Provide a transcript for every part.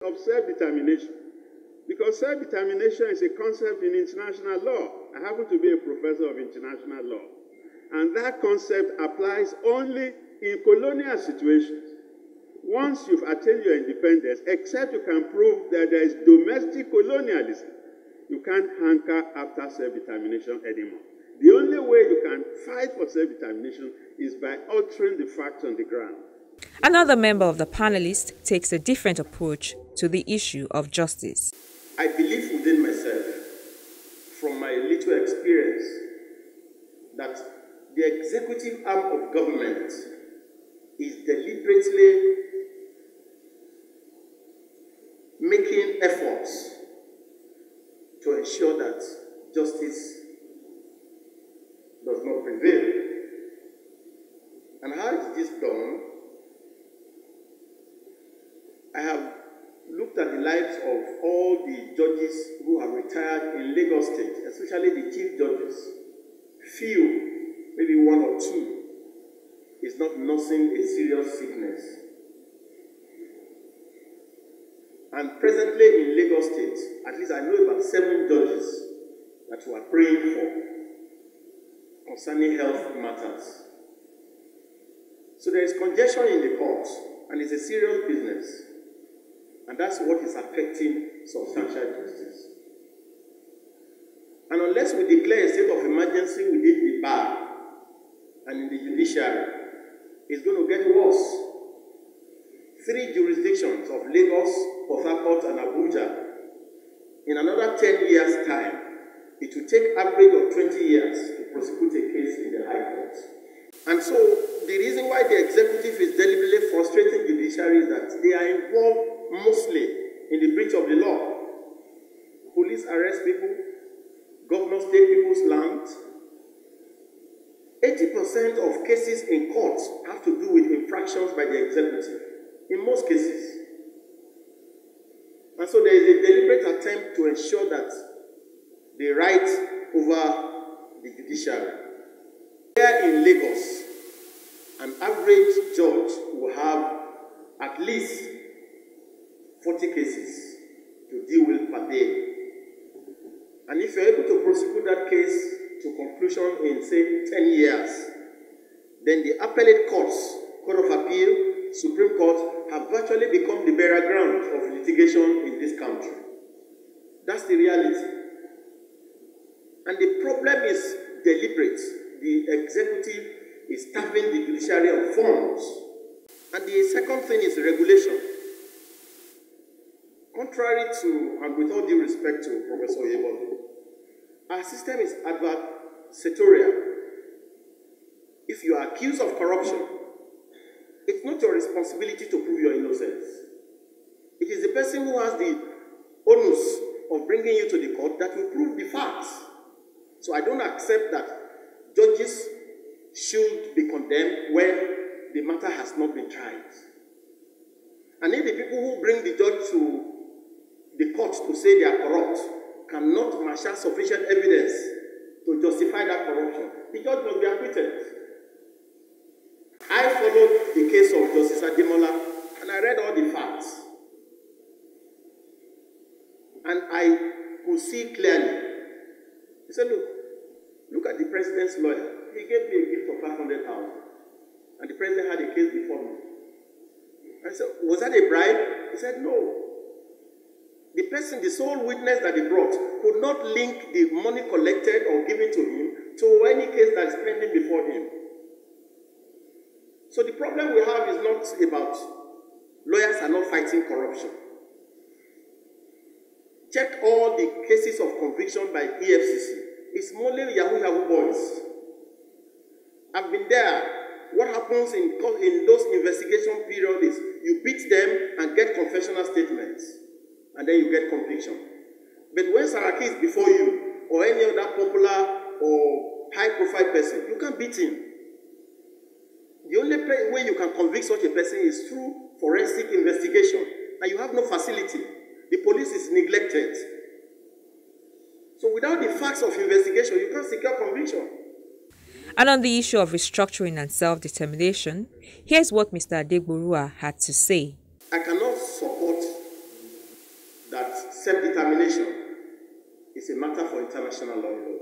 of self-determination, because self-determination is a concept in international law. I happen to be a professor of international law, and that concept applies only in colonial situations. Once you've attained your independence, except you can prove that there is domestic colonialism, you can't hanker after self-determination anymore. The only way you can fight for self-determination is by altering the facts on the ground. Another member of the panelists takes a different approach to the issue of justice. I believe within myself, from my little experience, that the executive arm of government is deliberately making efforts to ensure that justice does not prevail. And how is this done? I have looked at the lives of all the judges who have retired in Lagos State, especially the chief judges. Few, maybe one or two, is not nursing a serious sickness. And presently in Lagos State, at least I know about 7 judges that we are praying for concerning health matters. So there is congestion in the courts, and it's a serious business. And that's what is affecting substantial justice. And unless we declare a state of emergency within the bar and in the judiciary, it's going to get worse. 3 jurisdictions of Lagos, Port Harcourt, and Abuja, in another 10 years' time, it will take average of 20 years to prosecute a case in the High Court. And so, the reason why the executive is deliberately frustrating the judiciary is that they are involved mostly in the breach of the law. Police arrest people, governors take people's land. 80% of cases in courts have to do with infractions by the executive, in most cases. And so there is a deliberate attempt to ensure that they write over the judiciary. Here in Lagos, an average judge will have at least 40 cases to deal with per day. And if you're able to prosecute that case to conclusion in, say, 10 years, then the appellate courts, Court of Appeal, Supreme Court, have virtually become the burial ground of litigation in this country. That's the reality. And the problem is deliberate. The executive is staffing the judiciary on funds. And the second thing is regulation. Contrary to, and with all due respect to Professor Oyebola, our system is adversarial. If you are accused of corruption, it's not your responsibility to prove your innocence. It is the person who has the onus of bringing you to the court that will prove the facts. So I don't accept that judges should be condemned when the matter has not been tried. And if the people who bring the judge to the court to say they are corrupt cannot marshal sufficient evidence to justify that corruption, the judge must be acquitted. I followed the case of Justice Ademola and I read all the facts. And I could see clearly. He said, look at the president's lawyer. He gave me a gift of 500,000. And the president had a case before me. I said, was that a bribe? He said, no. The person, the sole witness that they brought, could not link the money collected or given to him to any case that is pending before him. So the problem we have is not about lawyers are not fighting corruption. Check all the cases of conviction by EFCC. It's mostly Yahoo boys. I've been there. What happens in those investigation periods is you beat them and get confessional statements, and then you get conviction. But when Saraki is before you, or any other popular or high-profile person, you can't beat him. The only way you can convict such a person is through forensic investigation, and you have no facility. The police is neglected. So without the facts of investigation, you can't secure conviction. And on the issue of restructuring and self-determination, here's what Mr. Adegborua had to say. I cannot support self-determination is a matter for international law alone.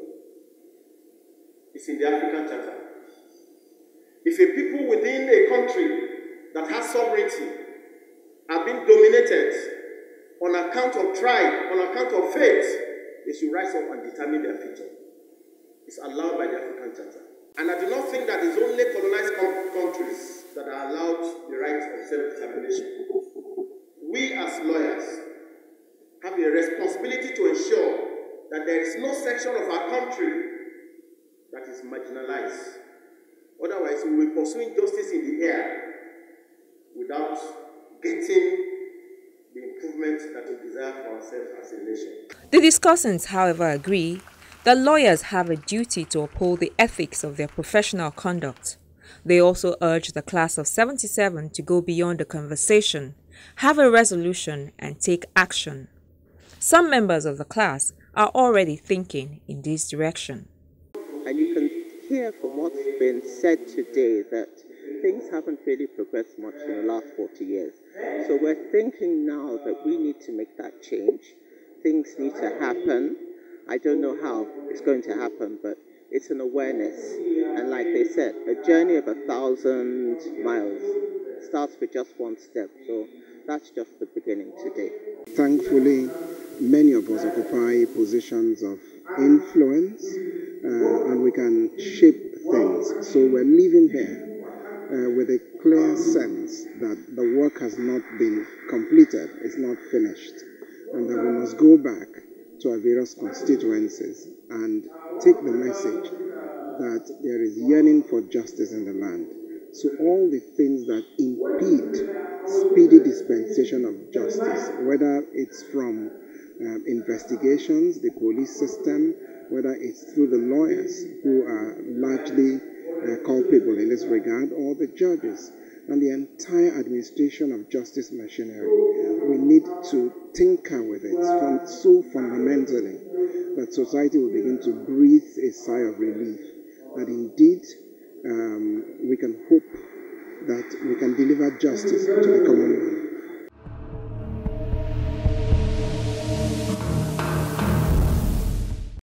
It's in the African Charter. If a people within a country that has sovereignty are being dominated on account of tribe, on account of faith, they should rise up and determine their future. It's allowed by the African Charter. And I do not think that it's only colonized countries that are allowed the right of self-determination. We as lawyers have a responsibility to ensure that there is no section of our country that is marginalized. Otherwise, we will be pursuing justice in the air without getting the improvement that we desire for ourselves as a nation. The discussants, however, agree that lawyers have a duty to uphold the ethics of their professional conduct. They also urge the class of 77 to go beyond the conversation, have a resolution, and take action. Some members of the class are already thinking in this direction. And you can hear from what's been said today that things haven't really progressed much in the last 40 years. So we're thinking now that we need to make that change. Things need to happen. I don't know how it's going to happen, but it's an awareness. And like they said, a journey of 1,000 miles starts with just one step. So that's just the beginning today. Thankfully, many of us occupy positions of influence and we can shape things. So we're living here with a clear sense that the work has not been completed, it's not finished, and that we must go back to our various constituencies and take the message that there is yearning for justice in the land. So all the things that impede speedy dispensation of justice, whether it's from investigations, the police system, whether it's through the lawyers who are largely culpable in this regard, or the judges and the entire administration of justice machinery, we need to tinker with it so fundamentally that society will begin to breathe a sigh of relief, that indeed we can hope that we can deliver justice to the common